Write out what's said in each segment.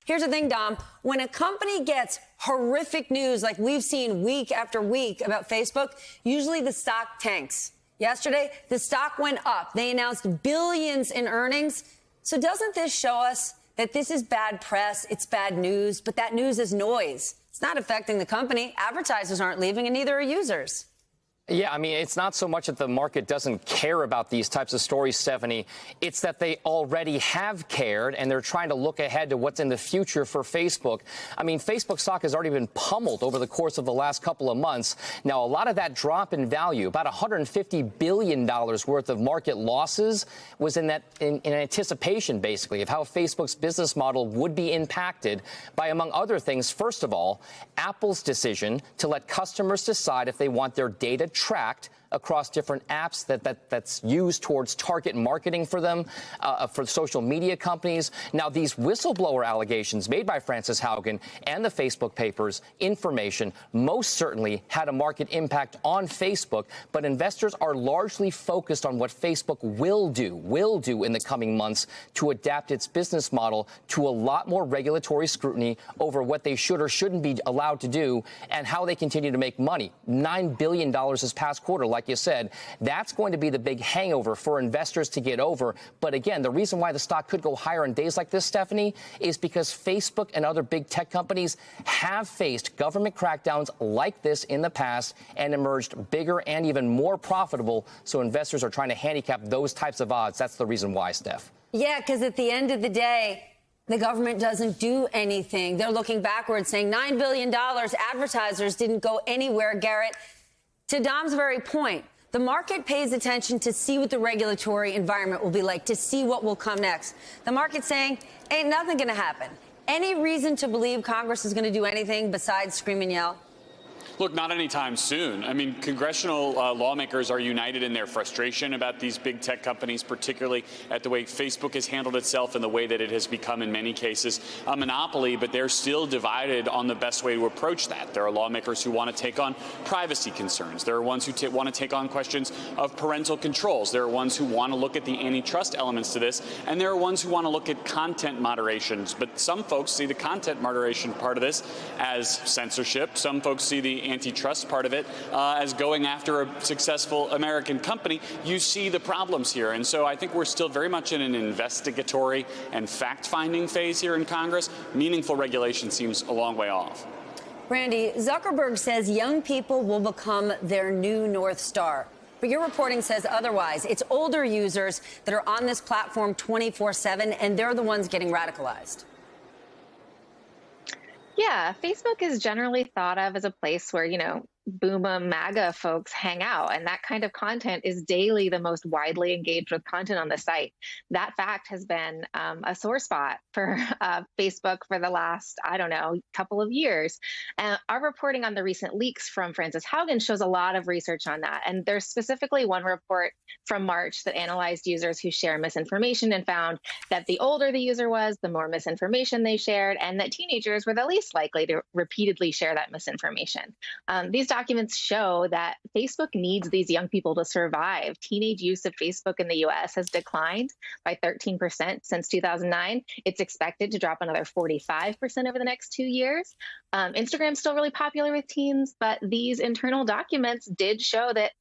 Here's the thing, Dom. When a company gets horrific news like we've seen week after week about Facebook, usually the stock tanks. Yesterday, the stock went up. They announced billions in earnings. So doesn't this show us that this is bad press, it's bad news, but that news is noise? It's not affecting the company. Advertisers aren't leaving, and neither are users. Yeah, I mean, it's not so much that the market doesn't care about these types of stories, Stephanie. It's that they already have cared, and they're trying to look ahead to what's in the future for Facebook. I mean, Facebook stock has already been pummeled over the course of the last couple of months. Now, a lot of that drop in value, about $150 billion worth of market losses, was in anticipation, basically, of how Facebook's business model would be impacted by, among other things, first of all, Apple's decision to let customers decide if they want their data tracked across different apps that's used towards target marketing for them, for social media companies. Now, these whistleblower allegations made by Frances Haugen and the Facebook papers, information, most certainly had a market impact on Facebook, but investors are largely focused on what Facebook will do in the coming months to adapt its business model to a lot more regulatory scrutiny over what they should or shouldn't be allowed to do and how they continue to make money. $9 billion this past quarter, like you said, that's going to be the big hangover for investors to get over. But again, the reason why the stock could go higher on days like this, Stephanie, is because Facebook and other big tech companies have faced government crackdowns like this in the past and emerged bigger and even more profitable. So investors are trying to handicap those types of odds. That's the reason why, Steph. Yeah, because at the end of the day, the government doesn't do anything. They're looking backwards, saying $9 billion. Advertisers didn't go anywhere, Garrett. To Dom's very point, the market pays attention to see what the regulatory environment will be like, to see what will come next. The market's saying, ain't nothing going to happen. Any reason to believe Congress is going to do anything besides scream and yell? Look, not anytime soon. I mean, congressional lawmakers are united in their frustration about these big tech companies, particularly at the way Facebook has handled itself and the way that it has become, in many cases, a monopoly. But they're still divided on the best way to approach that. There are lawmakers who want to take on privacy concerns. There are ones who want to take on questions of parental controls. There are ones who want to look at the antitrust elements to this. And there are ones who want to look at content moderations. But some folks see the content moderation part of this as censorship. Some folks see the antitrust part of it as going after a successful American company. You see the problems here. And so I think we're still very much in an investigatory and fact-finding phase here in Congress. Meaningful regulation seems a long way off. Brandy, Zuckerberg says young people will become their new North Star. But your reporting says otherwise. It's older users that are on this platform 24/7, and they're the ones getting radicalized. Yeah, Facebook is generally thought of as a place where, Boomer MAGA folks hang out, and that kind of content is daily the most widely engaged with content on the site. That fact has been a sore spot for Facebook for the last, couple of years. And our reporting on the recent leaks from Frances Haugen shows a lot of research on that. And there's specifically one report from March that analyzed users who share misinformation and found that the older the user was, the more misinformation they shared, and that teenagers were the least likely to repeatedly share that misinformation. These documents show that Facebook needs these young people to survive. Teenage use of Facebook in the U.S. has declined by 13% since 2009. It's expected to drop another 45% over the next 2 years. Instagram's still really popular with teens, but these internal documents did show that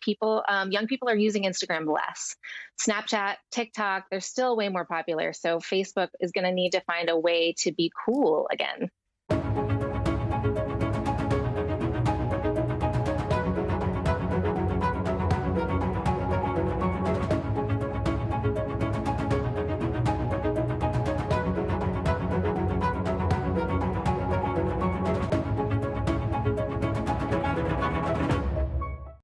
young people are using Instagram less. Snapchat, TikTok, they're still way more popular. So Facebook is going to need to find a way to be cool again.